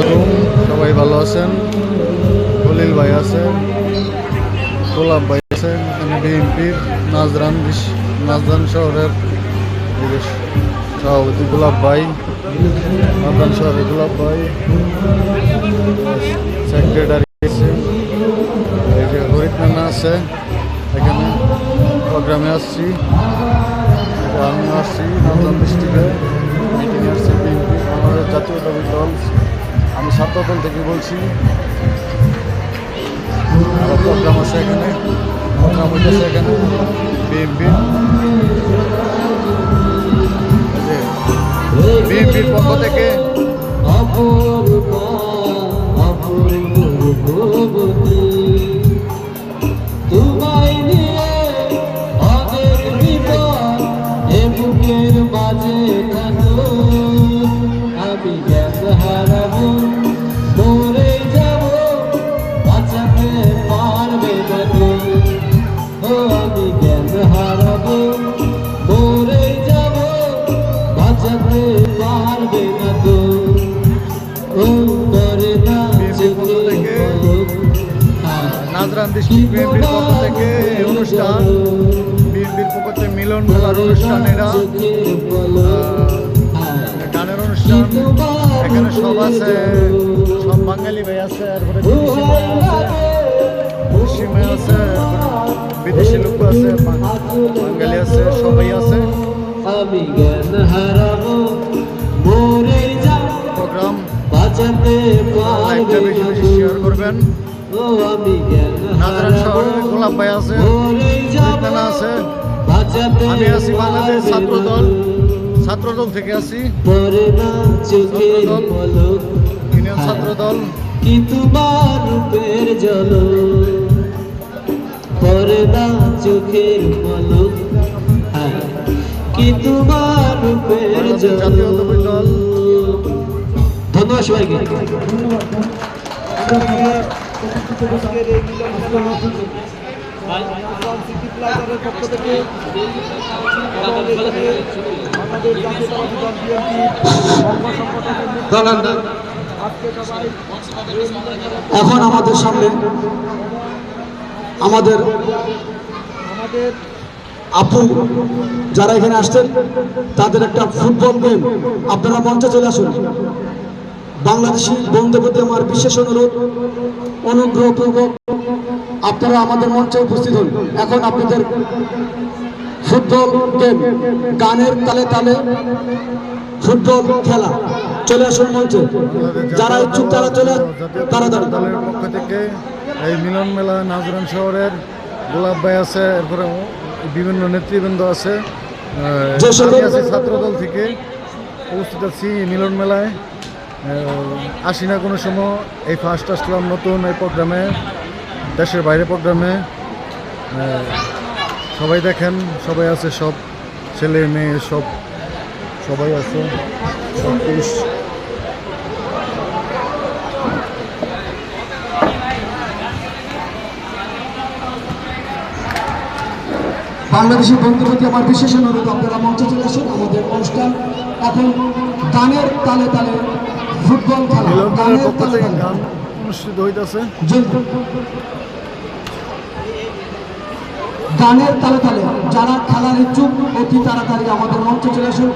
আলাইকুম, সবাই ভালো আছেন? খলিল ভাই আছেন, গোলাপ ভাই আছেন, এখানে বিএনপির নাজরান শহরের সভাপতি গোলাপ ভাই, নাজরান শহরের গোলাপ ভাই, সেক্রেটারি আছে, এই যে হরিত নানা আছে। এখানে প্রোগ্রামে আসছি, আমি আসছি নাজরান ডিস্ট্রিক্টে মিটিংয়ে আসছি। বিএনপি আমাদের জাতীয়তাবাদী দল, আমি ছাত্র দল থেকে বলছি। আরও প্রোগ্রাম আছে এখানে, প্রোগ্রাম হইতেছে এখানে বিএনপির পক্ষ থেকে। নাজরান ডিস্ট্রিক্ট বিএনপির পক্ষ থেকে অনুষ্ঠান, বিএনপির পক্ষ থেকে মিলন মেলার অনুষ্ঠান, এটা গানের অনুষ্ঠান। এখানে সব আছে, সব বাঙালি ভাই আছে, তারপরে পশ্চিমে আছে, বিদেশি লোক আছে, বাঙালি আছে, সবাই আছে। প্রোগ্রাম লাইভটা বেশি বেশি শেয়ার করবেন। নাজরান শহরের গোলাপ ভাই আছে, আছে, আমি আছি বাংলাদেশ ছাত্রদল থেকে আছি, ইউনিয়ন ছাত্রদল। কি তোমার রূপের ঝলক, পর্দা চোখের পলক, কি তোমার রূপের জাতীয়তাবাদী দল। ধন্যবাদ সবাইকে। এখন আমাদের সামনে আমাদের আপু যারা এখানে আসছেন, তাদের একটা ফুটবল গেম, আপনারা মঞ্চে চলে আসুন। বাংলাদেশি বন্ধুদের প্রতি আমার বিশেষ অনুগ্রহপূর্বক আপনারা আমাদের মঞ্চে উপস্থিত হন। এখন আপনাদের ফুটবল গেম, গানের তালে তালে ফুটবল খেলা, চলে আসুন মঞ্চে। যারা ইচ্ছুক তারা তাড়াতাড়ি। দলের পক্ষ থেকে এই মিলন মেলা, নাজরান শহরের গোলাপ ভাই আছে, এরপরে বিভিন্ন নেতৃবৃন্দ আছে। ছাত্রদল থেকে উপস্থিত আছি মিলন মেলায়। আসি না কোনো সময়, এই ফার্স্ট আসলাম নতুন এই প্রোগ্রামে, দেশের বাইরে প্রোগ্রামে। সবাই দেখেন, সবাই আছে, সব ছেলে মেয়ে সবাই আছে, বাংলাদেশি বন্ধুদের প্রতি আমার বিশেষ অনুরোধ, আপনারা মঞ্চে চলে আসুন। আমাদের অনুষ্ঠান এখন গানের তালে তালে ফুটবল খেলা, গানের তালে তালে গান অনুষ্ঠিত হইতেছে। গানের তালে তালে যারা খেলার ইচ্ছুক অতি তাড়াতাড়ি আমাদের মঞ্চে চলে আসুন।